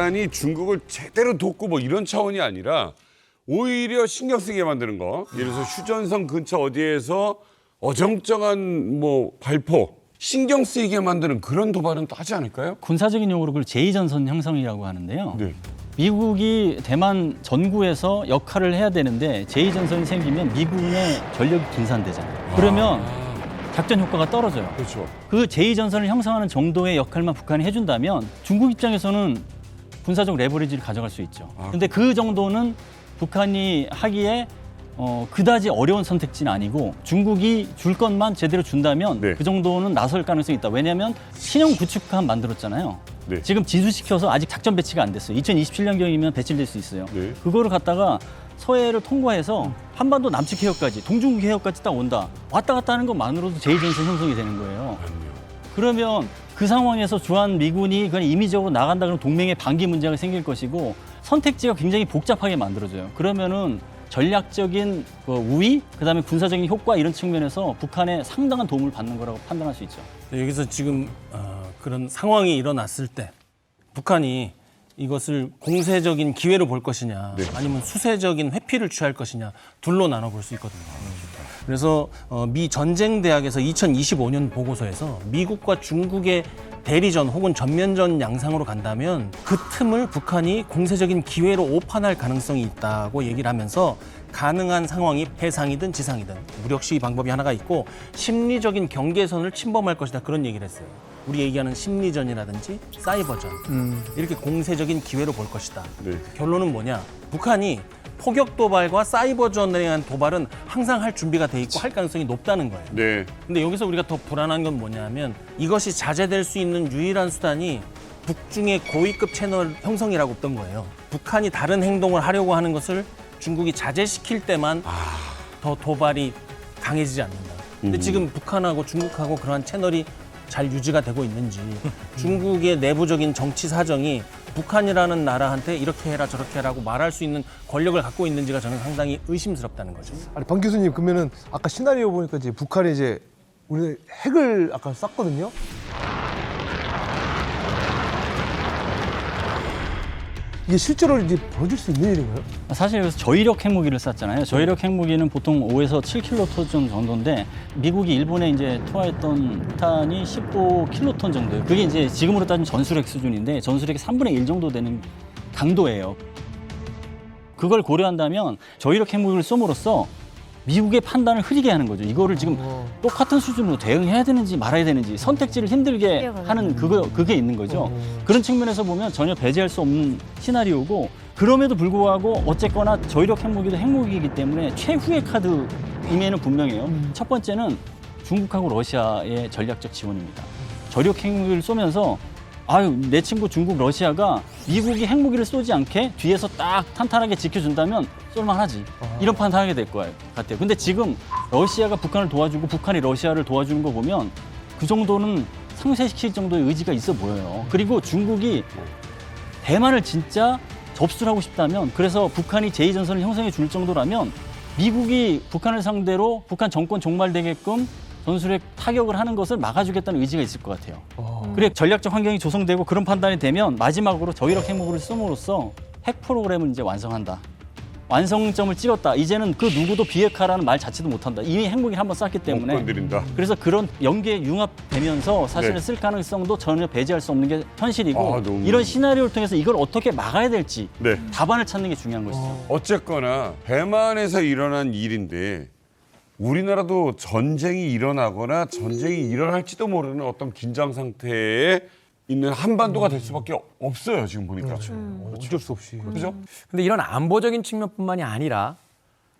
북한이 중국을 제대로 돕고 뭐 이런 차원이 아니라 오히려 신경 쓰게 만드는 거. 예를 들어서 휴전선 근처 어디에서 어정쩡한 뭐 발포 신경 쓰이게 만드는 그런 도발은 또 하지 않을까요? 군사적인 용어로 그걸 제2전선 형성이라고 하는데요. 네. 미국이 대만 전구에서 역할을 해야 되는데 제2전선이 생기면 미군의 전력이 분산되잖아요. 그러면 작전 효과가 떨어져요. 그렇죠. 그 제2전선을 형성하는 정도의 역할만 북한이 해준다면 중국 입장에서는 군사적 레버리지를 가져갈 수 있죠. 근데 그 정도는 북한이 하기에 그다지 어려운 선택지는 아니고 중국이 줄 것만 제대로 준다면 네. 그 정도는 나설 가능성이 있다. 왜냐하면 신형 구축함 만들었잖아요. 네. 지금 지수시켜서 아직 작전 배치가 안 됐어요. 2027년경이면 배치될 수 있어요. 네. 그거를 갖다가 서해를 통과해서 한반도 남측 해역까지, 동중국 해역까지 딱 온다. 왔다 갔다 하는 것만으로도 제2전선 형성이 되는 거예요. 그러면 그 상황에서 주한 미군이 그냥 임의적으로 나간다 그러면 동맹의 반기 문제가 생길 것이고 선택지가 굉장히 복잡하게 만들어져요. 그러면은 전략적인 우위, 그다음에 군사적인 효과 이런 측면에서 북한에 상당한 도움을 받는 거라고 판단할 수 있죠. 여기서 지금 그런 상황이 일어났을 때 북한이 이것을 공세적인 기회로 볼 것이냐 아니면 수세적인 회피를 취할 것이냐 둘로 나눠볼 수 있거든요. 그래서 미 전쟁대학에서 2025년 보고서에서 미국과 중국의 대리전 혹은 전면전 양상으로 간다면 그 틈을 북한이 공세적인 기회로 오판할 가능성이 있다고 얘기를 하면서 가능한 상황이 해상이든 지상이든 무력 시위 방법이 하나가 있고 심리적인 경계선을 침범할 것이다 그런 얘기를 했어요. 우리 얘기하는 심리전이라든지 사이버전 이렇게 공세적인 기회로 볼 것이다. 네. 결론은 뭐냐? 북한이 포격 도발과 사이버전에 대한 도발은 항상 할 준비가 돼 있고 할 가능성이 높다는 거예요. 네. 근데 여기서 우리가 더 불안한 건 뭐냐면 이것이 자제될 수 있는 유일한 수단이 북중의 고위급 채널 형성이라고 했던 거예요. 북한이 다른 행동을 하려고 하는 것을 중국이 자제시킬 때만 더 도발이 강해지지 않는다. 근데 지금 북한하고 중국하고 그러한 채널이 잘 유지가 되고 있는지 중국의 내부적인 정치 사정이 북한이라는 나라한테 이렇게 해라 저렇게 해라고 말할 수 있는 권력을 갖고 있는지가 저는 상당히 의심스럽다는 거죠. 아니 방 교수님 그러면은 아까 시나리오 보니까 이제 북한이 이제 우리 핵을 아까 쐈거든요. 이게 실제로 이제 벌어질 수 있는 일인가요? 사실 여기서 저위력 핵무기를 쐈잖아요. 저위력 핵무기는 보통 5에서 7킬로톤 정도인데 미국이 일본에 이제 투하했던 폭탄이 15킬로톤 정도예요. 그게 이제 지금으로 따지면 전술핵 수준인데 전술핵의 3분의 1 정도 되는 강도예요. 그걸 고려한다면 저위력 핵무기를 쏘므로써 미국의 판단을 흐리게 하는 거죠. 이거를 지금 똑같은 수준으로 대응해야 되는지 말아야 되는지 선택지를 힘들게 하는 그게 있는 거죠. 그런 측면에서 보면 전혀 배제할 수 없는 시나리오고 그럼에도 불구하고 어쨌거나 저위력 핵무기도 핵무기이기 때문에 최후의 카드임에는 분명해요. 첫 번째는 중국하고 러시아의 전략적 지원입니다. 저위력 핵무기를 쏘면서 아유, 내 친구 중국, 러시아가 미국이 핵무기를 쏘지 않게 뒤에서 딱 탄탄하게 지켜준다면 쏠만하지. 이런 판단하게 될 것 같아요. 근데 지금 러시아가 북한을 도와주고 북한이 러시아를 도와주는 거 보면 그 정도는 상쇄시킬 정도의 의지가 있어 보여요. 그리고 중국이 대만을 진짜 접수를 하고 싶다면 그래서 북한이 제2전선을 형성해 줄 정도라면 미국이 북한을 상대로 북한 정권 종말되게끔 전술핵 타격을 하는 것을 막아주겠다는 의지가 있을 것 같아요. 그래 전략적 환경이 조성되고 그런 판단이 되면 마지막으로 저위력 핵무기를 쏘므로써 핵 프로그램을 이제 완성한다. 완성점을 찍었다. 이제는 그 누구도 비핵화라는 말 자체도 못한다. 이미 핵무기를 한번 쐈기 못 때문에. 건드린다. 그래서 그런 연계에 융합되면서 사실은 네. 쓸 가능성도 전혀 배제할 수 없는 게 현실이고 너무- 이런 시나리오를 통해서 이걸 어떻게 막아야 될지 네. 답안을 찾는 게 중요한 것이죠. 어쨌거나 대만에서 일어난 일인데 우리나라도 전쟁이 일어나거나 전쟁이 일어날지도 모르는 어떤 긴장 상태에 있는 한반도가 될 수밖에 없어요. 지금 보니까. 어쩔 수 없이. 그렇죠? 근데 이런 안보적인 측면뿐만이 아니라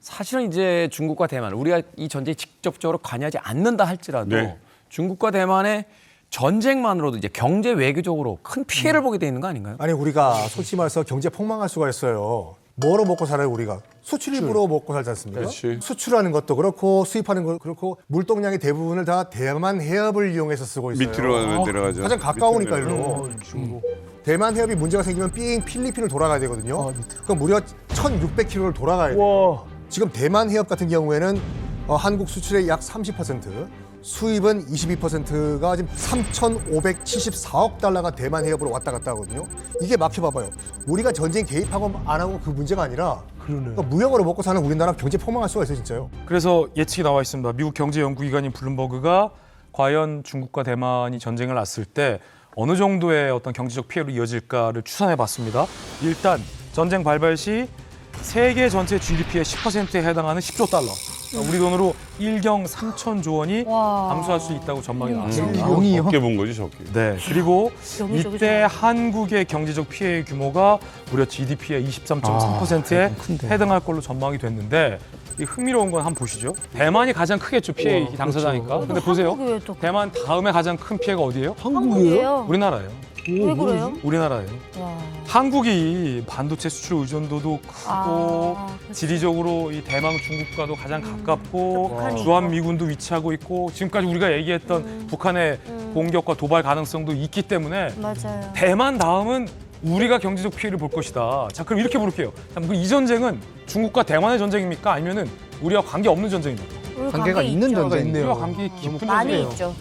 사실은 이제 중국과 대만, 우리가 이 전쟁에 직접적으로 관여하지 않는다 할지라도 네. 중국과 대만의 전쟁만으로도 이제 경제 외교적으로 큰 피해를 보게 돼 있는 거 아닌가요? 아니 우리가 솔직히 말해서 경제 폭망할 수가 있어요. 뭐로 먹고 살아요 우리가? 수출입으로 먹고 살지 않습니까? 그렇지. 수출하는 것도 그렇고 수입하는 것도 그렇고 물동량의 대부분을 다 대만 해협을 이용해서 쓰고 있어요. 밑으로 가면 내려가죠. 가장 가까우니까 밑으로 일로. 대만 해협이 문제가 생기면 삥 필리핀을 돌아가야 되거든요. 그럼 무려 1,600km를 돌아가야 돼요. 지금 대만 해협 같은 경우에는 한국 수출의 약 30%, 수입은 22%가 지금 3,574억 달러가 대만 해협으로 왔다 갔다 하거든요. 이게 막혀봐봐요. 우리가 전쟁 개입하고 안 하고 그 문제가 아니라 그러니까 무역으로 먹고 사는 우리나라 경제 폭망할 수가 있어요, 진짜요. 그래서 예측이 나와 있습니다. 미국 경제연구기관인 블룸버그가 과연 중국과 대만이 전쟁을 났을 때 어느 정도의 어떤 경제적 피해로 이어질까를 추산해봤습니다. 일단 전쟁 발발 시 세계 전체 GDP의 10%에 해당하는 10조 달러. 우리 돈으로 1경 3천조 원이 감소할 수 있다고 전망이 나왔습니다. 적게 본 거지 적게. 네, 그리고 명의적이죠. 이때 한국의 경제적 피해의 규모가 무려 GDP의 23.3%에 해당할 걸로 전망이 됐는데 이 흥미로운 건 한번 보시죠. 대만이 가장 크겠죠, 피해 당사자니까. 근데 보세요. 한국이 왜 또- 대만 다음에 가장 큰 피해가 어디예요? 한국이에요? 우리나라예요. 왜 그래요? 우리나라예요. 와. 한국이 반도체 수출 의존도도 크고 아, 지리적으로 이 대만 중국과도 가장 가깝고 북한이 주한 미군도 위치하고 있고 지금까지 우리가 얘기했던 북한의 공격과 도발 가능성도 있기 때문에 맞아요. 대만 다음은 우리가 경제적 피해를 볼 것이다. 자, 그럼 이렇게 물을게요. 자, 그럼 이 전쟁은 중국과 대만의 전쟁입니까? 아니면은 우리와 관계 없는 전쟁입니까? 우리 관계가 관계 있는 있죠. 전쟁이네요. 우리와 관계 깊은 많이 전쟁이에요. 있죠.